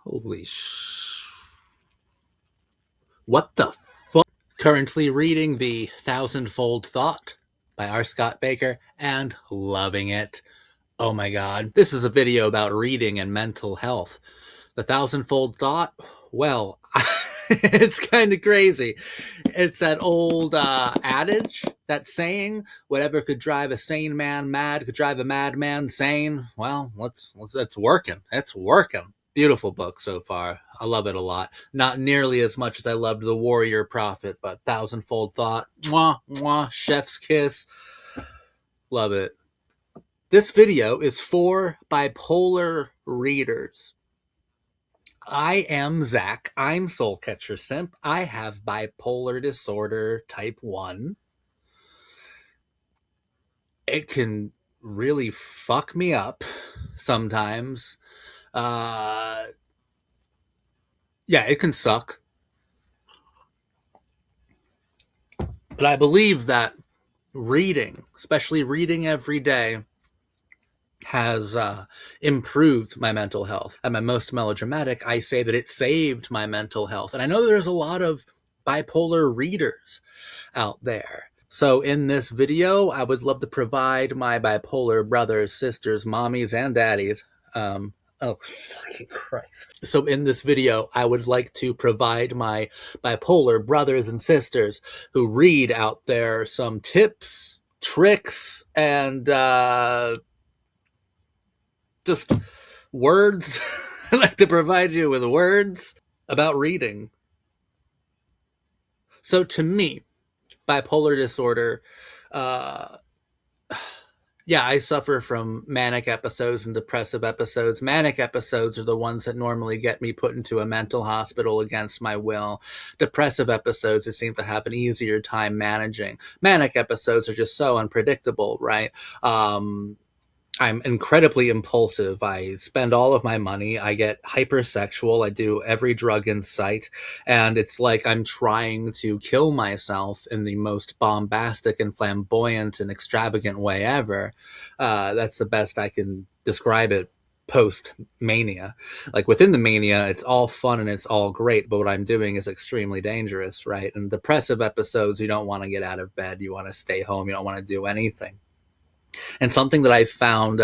Holy What the fuck? Currently reading The Thousandfold Thought by R. Scott Baker and loving it. Oh my god. This is a video about reading and mental health. The Thousandfold Thought? Well, it's kind of crazy. It's that old adage, that saying, whatever could drive a sane man mad could drive a madman sane. Well, it's working. It's working. Beautiful book so far. I love it a lot. Not nearly as much as I loved The Warrior Prophet, but Thousandfold Thought. Mwah, mwah, chef's kiss. Love it. This video is for bipolar readers. I am Zach. I'm Soulcatcher Simp. I have bipolar disorder type 1. It can really fuck me up sometimes. Yeah, it can suck. But I believe that reading, especially reading every day, has improved my mental health. At my most melodramatic, I say that it saved my mental health. And I know there's a lot of bipolar readers out there. So in this video, I would love to provide my bipolar brothers, sisters, mommies, and daddies. Oh, fucking Christ. So in this video, I would like to provide my bipolar brothers and sisters who read out there some tips, tricks, and just words. I like to provide you with words about reading. So to me, bipolar disorder, yeah, I suffer from manic episodes and depressive episodes. Manic episodes are the ones that normally get me put into a mental hospital against my will. Depressive episodes, I seem to have an easier time managing. Manic episodes are just so unpredictable, right? I'm incredibly impulsive. I spend all of my money. I get hypersexual. I do every drug in sight. And it's like I'm trying to kill myself in the most bombastic and flamboyant and extravagant way ever. That's the best I can describe it post mania. Like within the mania, it's all fun and it's all great, but what I'm doing is extremely dangerous, right? And depressive episodes, you don't want to get out of bed. You want to stay home. You don't want to do anything. And something that I found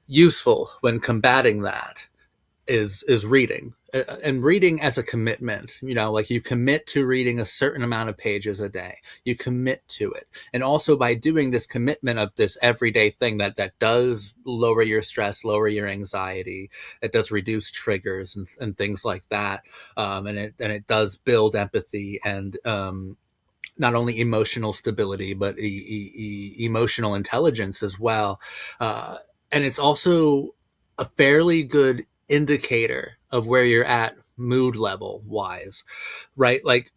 useful when combating that is reading. And reading as a commitment, like you commit to reading a certain amount of pages a day. You commit to it. And also by doing this commitment of this everyday thing that does lower your stress, lower your anxiety, it does reduce triggers and things like that. And it does build empathy and not only emotional stability, but emotional intelligence as well. And it's also a fairly good indicator of where you're at mood level wise, right? Like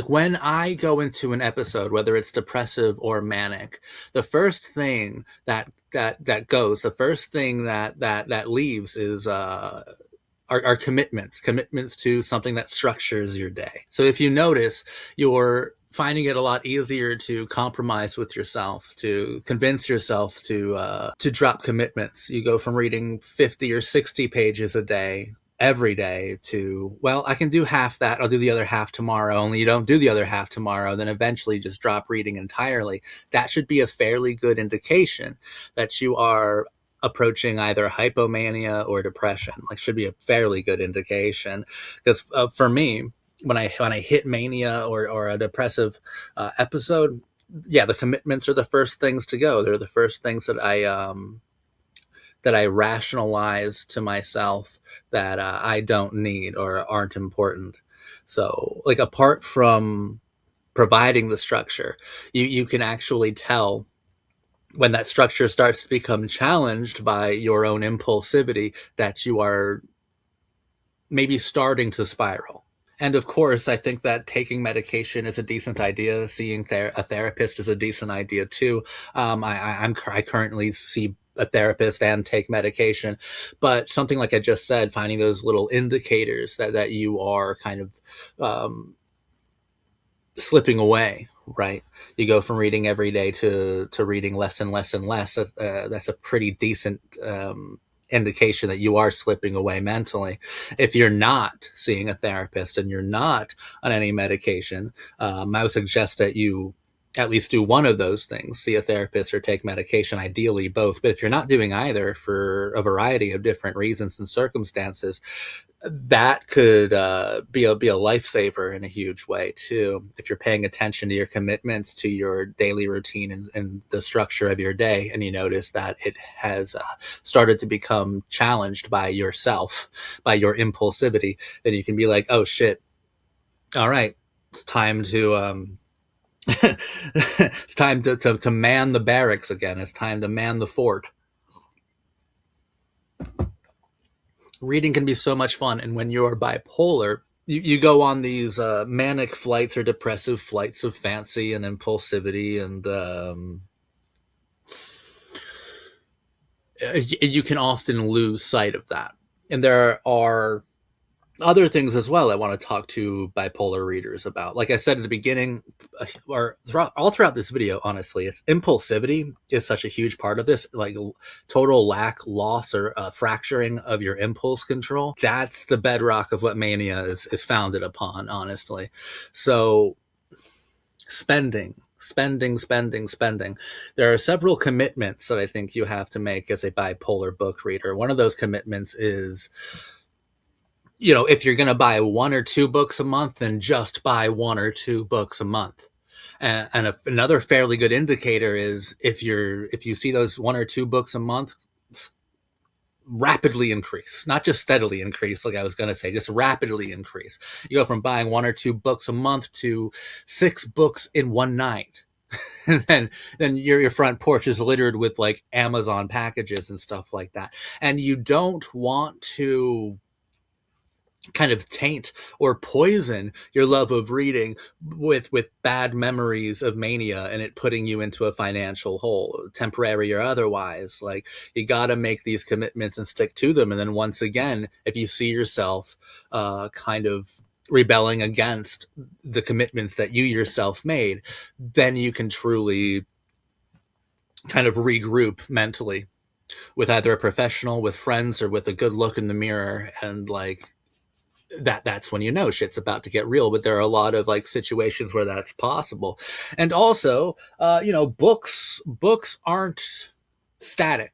when I go into an episode, whether it's depressive or manic, the first thing that goes, the first thing that leaves is are commitments to something that structures your day. So if you notice, you're finding it a lot easier to compromise with yourself, to convince yourself to drop commitments. You go from reading 50 or 60 pages a day every day to, well, I can do half that. I'll do the other half tomorrow. Only you don't do the other half tomorrow, then eventually just drop reading entirely. That should be a fairly good indication that you are approaching either hypomania or depression. Like, should be a fairly good indication. Because for me, when I hit mania or a depressive episode, yeah, the commitments are the first things to go. They're the first things that I rationalize to myself that I don't need or aren't important. So, like, apart from providing the structure, you can actually tell when that structure starts to become challenged by your own impulsivity that you are maybe starting to spiral. And of course, I think that taking medication is a decent idea. Seeing a therapist is a decent idea too. I currently see a therapist and take medication, but something like I just said, finding those little indicators that you are kind of slipping away, right? You go from reading every day to reading less and less and less. That's a pretty decent indication that you are slipping away mentally. If you're not seeing a therapist and you're not on any medication, I would suggest that you at least do one of those things, see a therapist or take medication, ideally both. But if you're not doing either for a variety of different reasons and circumstances, that could be a lifesaver in a huge way too. If you're paying attention to your commitments, to your daily routine, and the structure of your day, and you notice that it has started to become challenged by yourself, by your impulsivity, then you can be like, "Oh shit! All right, it's time to it's time to man the barracks again. It's time to man the fort." Reading can be so much fun, and when you're bipolar, you go on these manic flights or depressive flights of fancy and impulsivity, and you can often lose sight of that. And there are other things as well I want to talk to bipolar readers about. Like I said at the beginning, or all throughout this video, honestly, it's impulsivity is such a huge part of this. Like total lack, loss, or fracturing of your impulse control. That's the bedrock of what mania is founded upon, honestly. So spending. There are several commitments that I think you have to make as a bipolar book reader. One of those commitments is, if you're going to buy one or two books a month, then just buy one or two books a month. And another fairly good indicator is if you see those one or two books a month rapidly increase, not just steadily increase, like I was going to say, just rapidly increase. You go from buying one or two books a month to 6 books in one night. And then your front porch is littered with like Amazon packages and stuff like that. And you don't want to kind of taint or poison your love of reading with bad memories of mania and it putting you into a financial hole, temporary or otherwise. Like, you got to make these commitments and stick to them. And then once again, if you see yourself kind of rebelling against the commitments that you yourself made, then you can truly kind of regroup mentally with either a professional, with friends, or with a good look in the mirror. And like, that's when you know shit's about to get real. But there are a lot of like situations where that's possible. And also, books aren't static.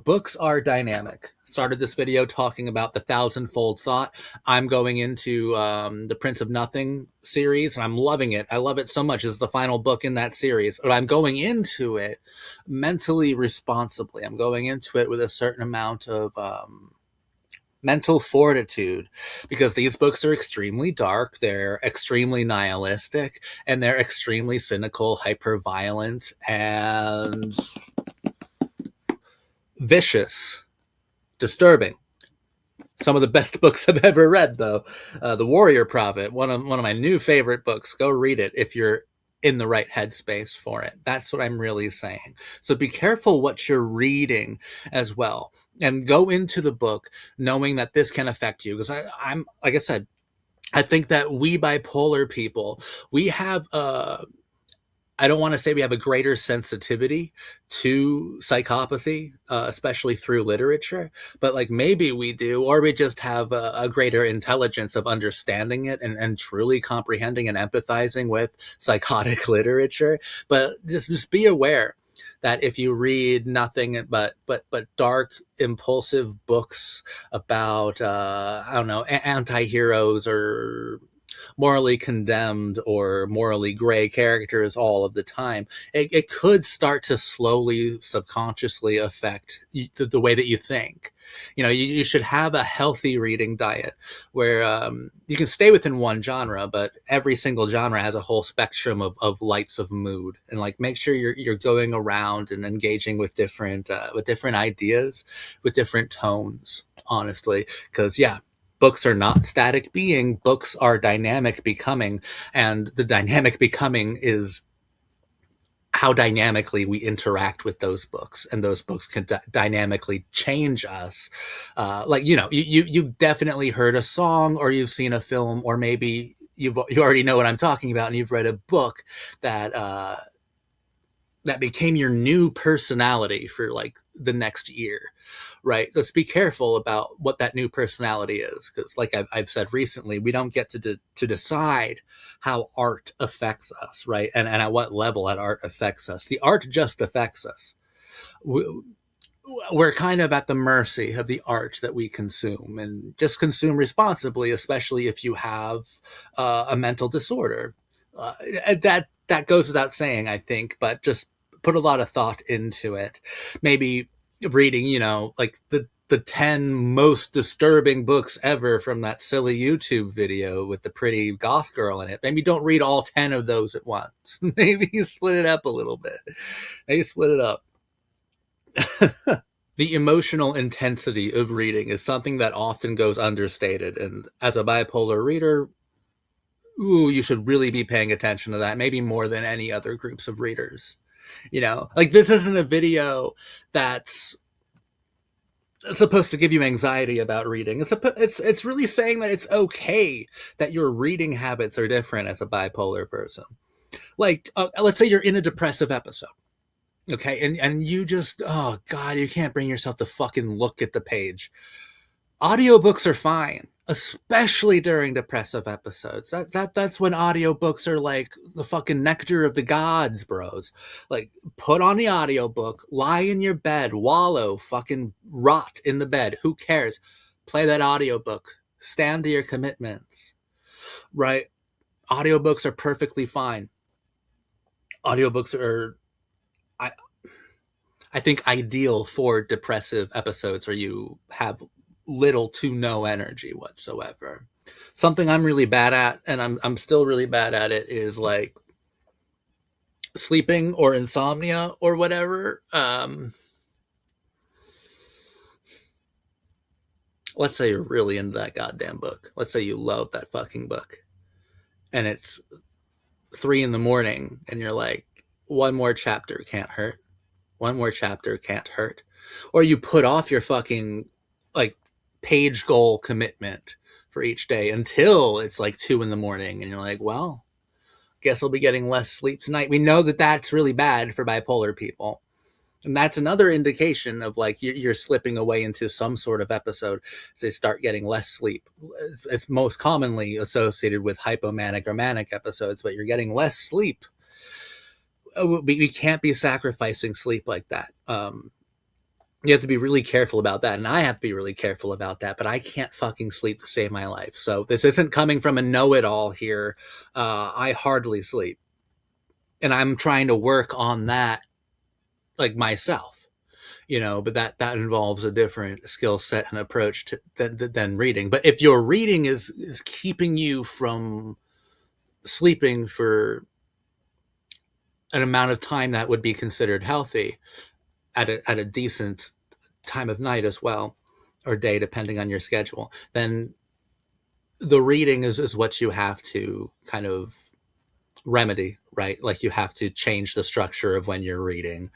Books are dynamic. Started this video talking about the thousandfold thought. I'm going into the Prince of Nothing series, and I'm loving it. I love it so much. It's the final book in that series, but I'm going into it mentally responsibly. I'm going into it with a certain amount of mental fortitude, because these books are extremely dark, they're extremely nihilistic, and they're extremely cynical, hyper violent, and vicious, disturbing. Some of the best books I've ever read, though. The Warrior Prophet, one of my new favorite books. Go read it if you're in the right headspace for it. That's what I'm really saying. So be careful what you're reading as well, and go into the book knowing that this can affect you. Because I'm like I said, I think that we bipolar people, we have I don't want to say we have a greater sensitivity to psychopathy, especially through literature, but like maybe we do, or we just have a greater intelligence of understanding it and truly comprehending and empathizing with psychotic literature. But just be aware that if you read nothing but dark, impulsive books about I don't know, anti-heroes or morally condemned or morally gray characters all of the time, it could start to slowly, subconsciously affect the way that you think. You should have a healthy reading diet where you can stay within one genre, but every single genre has a whole spectrum of lights of mood, and like make sure you're going around and engaging with different ideas, with different tones, honestly. Because yeah, books are not static being, books are dynamic becoming, and the dynamic becoming is how dynamically we interact with those books, and those books can dynamically change us. You've definitely heard a song, or you've seen a film, or maybe you already know what I'm talking about, and you've read a book that that became your new personality for like the next year, right? Let's be careful about what that new personality is, because, like I've said recently, we don't get to decide how art affects us, right? And at what level that art affects us. The art just affects us. We're kind of at the mercy of the art that we consume, and just consume responsibly, especially if you have a mental disorder. That goes without saying, I think, but just put a lot of thought into it. Maybe reading, like the 10 most disturbing books ever from that silly YouTube video with the pretty goth girl in it. Maybe don't read all 10 of those at once. Maybe split it up a little bit. Maybe split it up. The emotional intensity of reading is something that often goes understated. And as a bipolar reader, ooh, you should really be paying attention to that, maybe more than any other groups of readers. Like, this isn't a video that's supposed to give you anxiety about reading. It's really saying that it's okay that your reading habits are different as a bipolar person. Like, let's say you're in a depressive episode. Okay, and you just, oh god, you can't bring yourself to fucking look at the page. Audiobooks are fine, especially during depressive episodes. That's when audiobooks are like the fucking nectar of the gods, bros. Like, put on the audiobook, lie in your bed, wallow, fucking rot in the bed. Who cares? Play that audiobook. Stand to your commitments. Right? Audiobooks are perfectly fine. Audiobooks are, I I think, ideal for depressive episodes where you have little to no energy whatsoever. Something I'm really bad at, and I'm still really bad at it, is like sleeping or insomnia or whatever. Let's say you're really into that goddamn book. Let's say you love that fucking book, and it's 3 in the morning, and you're like, one more chapter can't hurt. One more chapter can't hurt. Or you put off your fucking, like, page goal commitment for each day until it's like 2 in the morning, and you're like, well, guess I'll be getting less sleep tonight. We know that that's really bad for bipolar people. And that's another indication of, like, you're slipping away into some sort of episode as they start getting less sleep. It's most commonly associated with hypomanic or manic episodes, but you're getting less sleep. We can't be sacrificing sleep like that. You have to be really careful about that, and I have to be really careful about that, but I can't fucking sleep to save my life. So this isn't coming from a know-it-all here. I hardly sleep, and I'm trying to work on that, like, myself, but that involves a different skill set and approach than reading. But if your reading is keeping you from sleeping for an amount of time that would be considered healthy at a decent time of night as well, or day, depending on your schedule, then the reading is what you have to kind of remedy, right? Like, you have to change the structure of when you're reading,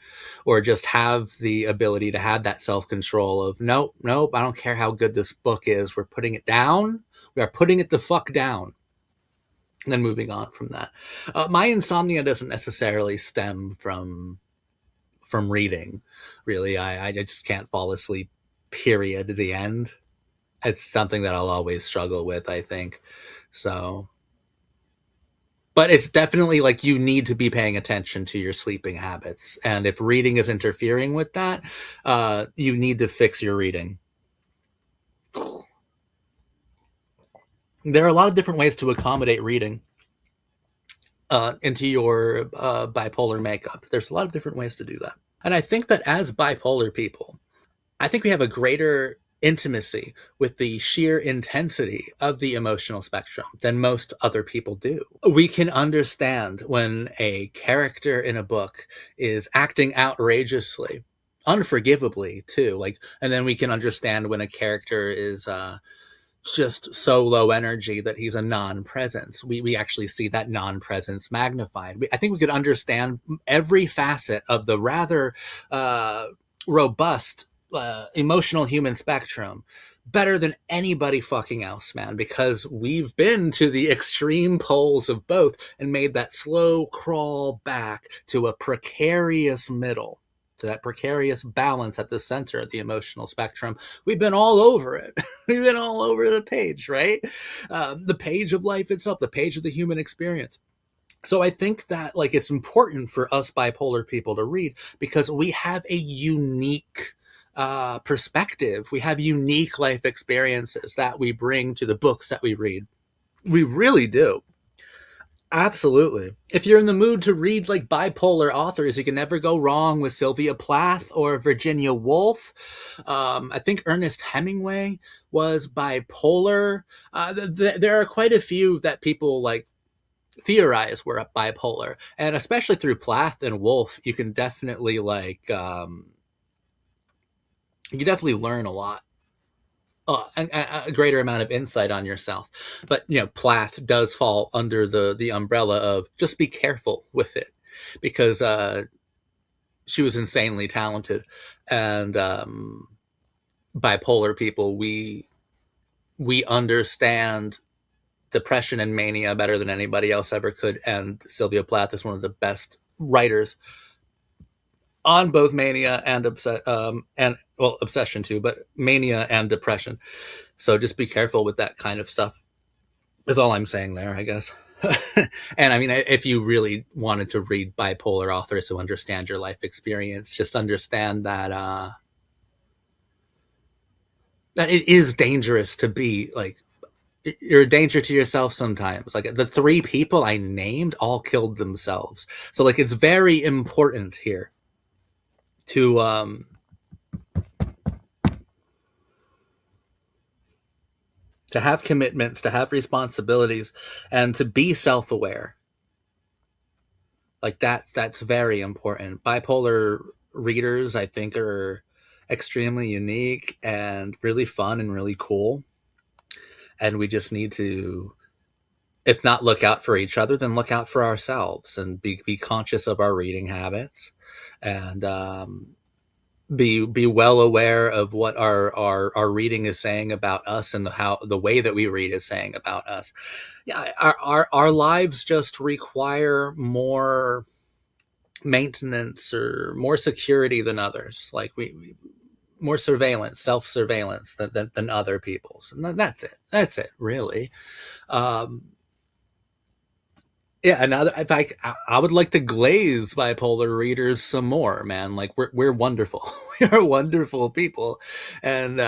or just have the ability to have that self-control of, nope, I don't care how good this book is, we're putting it down. We are putting it the fuck down. And then moving on from that. My insomnia doesn't necessarily stem from reading, really. I just can't fall asleep, period, the end. It's something that I'll always struggle with, I think. So, but it's definitely like, you need to be paying attention to your sleeping habits, and if reading is interfering with that, you need to fix your reading. There are a lot of different ways to accommodate reading into your bipolar makeup. There's a lot of different ways to do that. And I think that as bipolar people, I think we have a greater intimacy with the sheer intensity of the emotional spectrum than most other people do. We can understand when a character in a book is acting outrageously, unforgivably too. Like, and then we can understand when a character is just so low energy that he's a non-presence. We actually see that non-presence magnified. I think we could understand every facet of the rather robust emotional human spectrum better than anybody fucking else, man, because we've been to the extreme poles of both and made that slow crawl back to a precarious middle. to that precarious balance at the center of the emotional spectrum. We've been all over it. We've been all over the page, right? The page of life itself, the page of the human experience. So I think that like it's important for us bipolar people to read because we have a unique perspective. We have unique life experiences that we bring to the books that we read. We really do. Absolutely. If you're in the mood to read like bipolar authors, you can never go wrong with Sylvia Plath or Virginia Woolf. I think Ernest Hemingway was bipolar. There are quite a few that people like theorize were bipolar, and especially through Plath and Woolf, you can definitely you can definitely learn a lot. A greater amount of insight on yourself. But Plath does fall under the umbrella of just be careful with it, because she was insanely talented, and bipolar people, we understand depression and mania better than anybody else ever could, and Sylvia Plath is one of the best writers on both mania and obsession too, but mania and depression. So just be careful with that kind of stuff, is all I'm saying there, I guess. And I mean, if you really wanted to read bipolar authors who understand your life experience, just understand that it is dangerous to be like, you're a danger to yourself sometimes. Like the three people I named all killed themselves. So like it's very important here to to have commitments, to have responsibilities, and to be self-aware. Like that's very important. Bipolar readers, I think, are extremely unique and really fun and really cool. And we just need to, if not look out for each other, then look out for ourselves and be conscious of our reading habits, and be well aware of what our reading is saying about us, and the way that we read is saying about us. Yeah, our lives just require more maintenance or more security than others. Like we more surveillance, self-surveillance than other people's. And that's it. That's it, really. Um, yeah, another. In fact, I would like to glaze bipolar readers some more, man. Like we're wonderful. We are wonderful people, and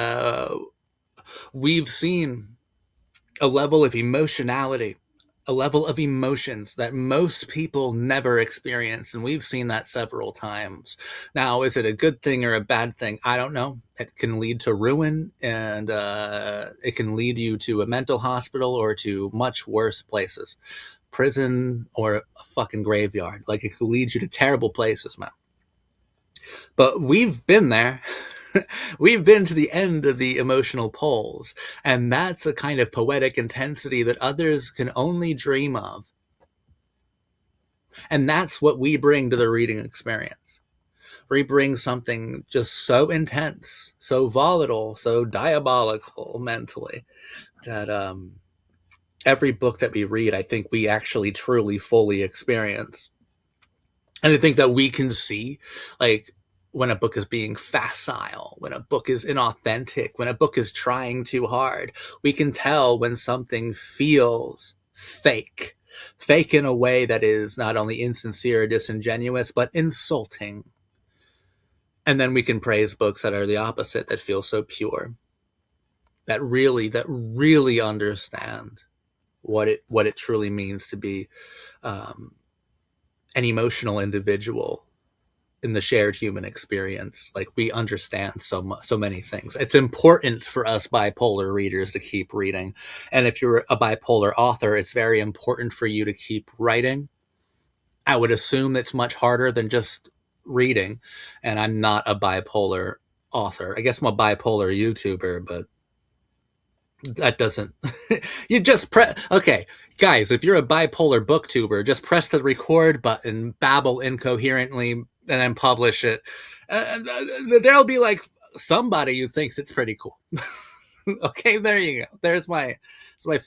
we've seen a level of emotionality, a level of emotions that most people never experience, and we've seen that several times. Now, is it a good thing or a bad thing? I don't know. It can lead to ruin, and it can lead you to a mental hospital or to much worse places, prison or a fucking graveyard. Like it could lead you to terrible places, man. But we've been there. We've been to the end of the emotional poles, and that's a kind of poetic intensity that others can only dream of. And that's what we bring to the reading experience. We bring something just so intense, so volatile, so diabolical mentally, that every book that we read, I think we actually truly fully experience. And I think that we can see, like, when a book is being facile, when a book is inauthentic, when a book is trying too hard. We can tell when something feels fake. Fake in a way that is not only insincere or disingenuous, but insulting. And then we can praise books that are the opposite, that feel so pure, that really understand what it truly means to be an emotional individual in the shared human experience. Like we understand so many things. It's important for us bipolar readers to keep reading, and if you're a bipolar author, it's very important for you to keep writing. I would assume it's much harder than just reading, and I'm not a bipolar author. I guess I'm a bipolar YouTuber, but that doesn't. You just press. Okay, guys, if you're a bipolar booktuber, just press the record button, babble incoherently, and then publish it. There'll be like somebody who thinks it's pretty cool. Okay, there you go. There's my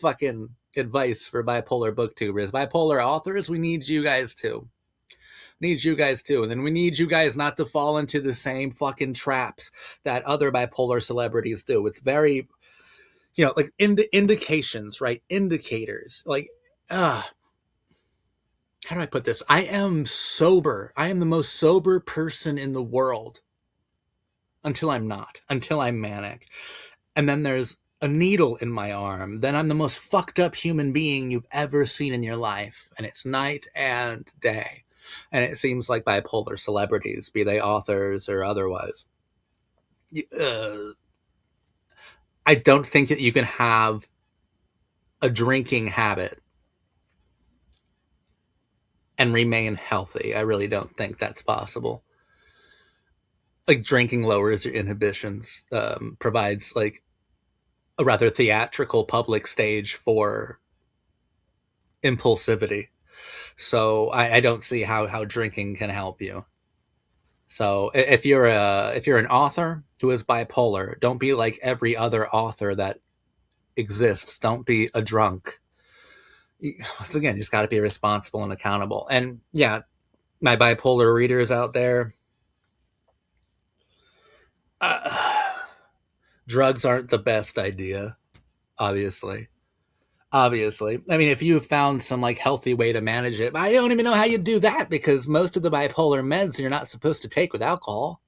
fucking advice for bipolar booktubers. Bipolar authors, we need you guys too. Need you guys too. And then we need you guys not to fall into the same fucking traps that other bipolar celebrities do. It's very, like indications, right? Indicators. Like, how do I put this? I am sober. I am the most sober person in the world until I'm not, until I'm manic. And then there's a needle in my arm. Then I'm the most fucked up human being you've ever seen in your life. And it's night and day. And it seems like bipolar celebrities, be they authors or otherwise, I don't think that you can have a drinking habit and remain healthy. I really don't think that's possible. Like, drinking lowers your inhibitions, provides like a rather theatrical public stage for impulsivity. So I don't see how drinking can help you. So if you're an author who is bipolar, don't be like every other author that exists. Don't be a drunk. Once again, you just got to be responsible and accountable. And yeah, my bipolar readers out there, drugs aren't the best idea, obviously. Obviously. I mean, if you found some like healthy way to manage it, I don't even know how you do that, because most of the bipolar meds you're not supposed to take with alcohol.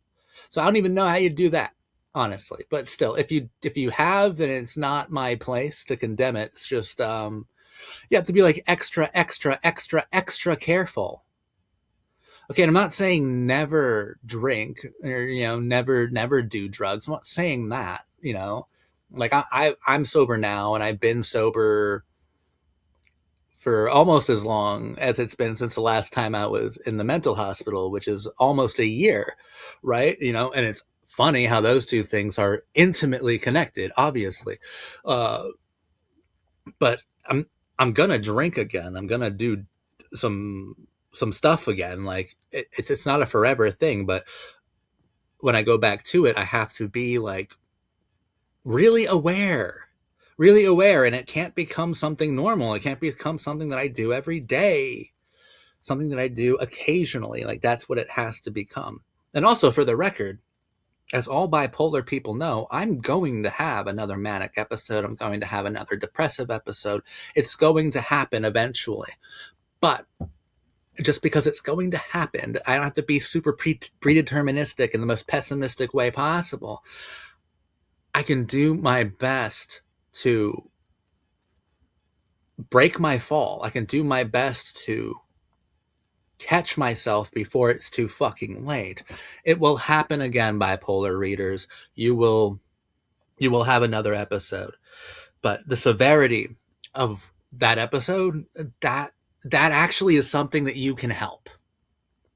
So I don't even know how you do that, honestly. But still, if you have, then it's not my place to condemn it. It's just you have to be like extra, extra, extra, extra careful. Okay, and I'm not saying never drink, or never do drugs. I'm not saying that. Like I'm sober now, and I've been sober for almost as long as it's been since the last time I was in the mental hospital, which is almost a year, right? And it's funny how those two things are intimately connected, obviously. But I'm gonna drink again. I'm gonna do some stuff again. Like, it's not a forever thing, but when I go back to it, I have to be like really aware, really aware, and it can't become something normal. It can't become something that I do every day, something that I do occasionally. Like, that's what it has to become. And also, for the record, as all bipolar people know, I'm going to have another manic episode. I'm going to have another depressive episode. It's going to happen eventually. But just because it's going to happen, I don't have to be super predeterministic in the most pessimistic way possible. I can do my best to break my fall. I can do my best to catch myself before it's too fucking late. It will happen again, bipolar readers. You will have another episode. But the severity of that episode, that actually is something that you can help,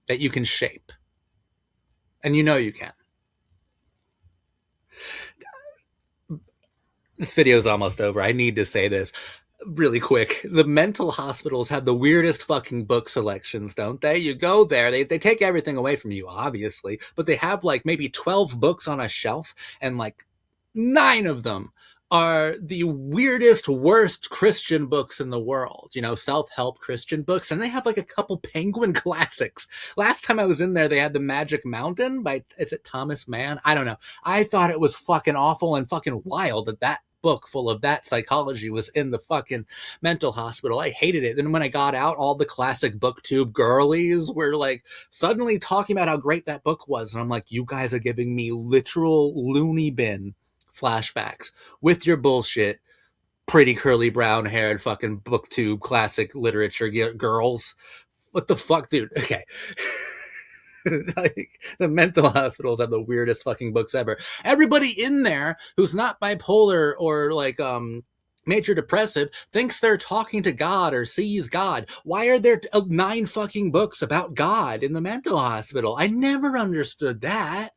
that you can shape. And you can. This video is almost over. I need to say this really quick. The mental hospitals have the weirdest fucking book selections, don't they? You go there, they take everything away from you, obviously, but they have like maybe 12 books on a shelf, and like 9 of them are the weirdest, worst Christian books in the world, self-help Christian books. And they have like a couple Penguin classics. Last time I was in there, they had The Magic Mountain by, is it Thomas Mann? I don't know. I thought it was fucking awful and fucking wild that book full of that psychology was in the fucking mental hospital. I hated it. And when I got out, all the classic booktube girlies were like suddenly talking about how great that book was. And I'm like, you guys are giving me literal loony bin flashbacks with your bullshit, pretty curly brown haired fucking booktube classic literature girls. What the fuck, dude? Okay. Like, the mental hospitals have the weirdest fucking books ever. Everybody in there who's not bipolar or like major depressive thinks they're talking to God or sees God. Why are there 9 fucking books about God in the mental hospital? I never understood that.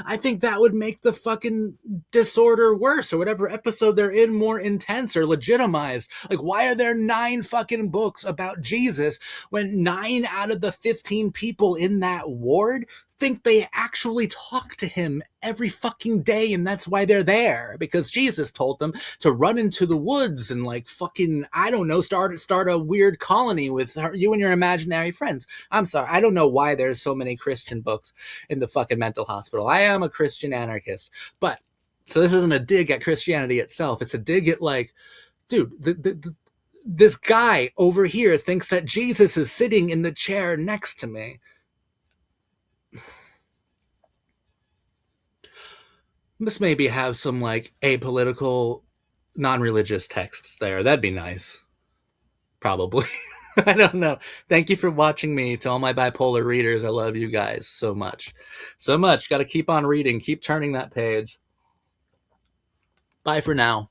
I think that would make the fucking disorder worse, or whatever episode they're in more intense or legitimized. Like, why are there 9 fucking books about Jesus when 9 out of the 15 people in that ward think they actually talk to him every fucking day, and that's why they're there, because Jesus told them to run into the woods and like fucking, I don't know, start a weird colony with you and your imaginary friends. I'm sorry, I don't know why there's so many Christian books in the fucking mental hospital. I am a Christian anarchist, but so this isn't a dig at Christianity itself. It's a dig at like, dude, this guy over here thinks that Jesus is sitting in the chair next to me. Let's maybe have some like apolitical, non-religious texts there. That'd be nice. Probably. I don't know. Thank you for watching me. To all my bipolar readers, I love you guys so much. So much. Got to keep on reading. Keep turning that page. Bye for now.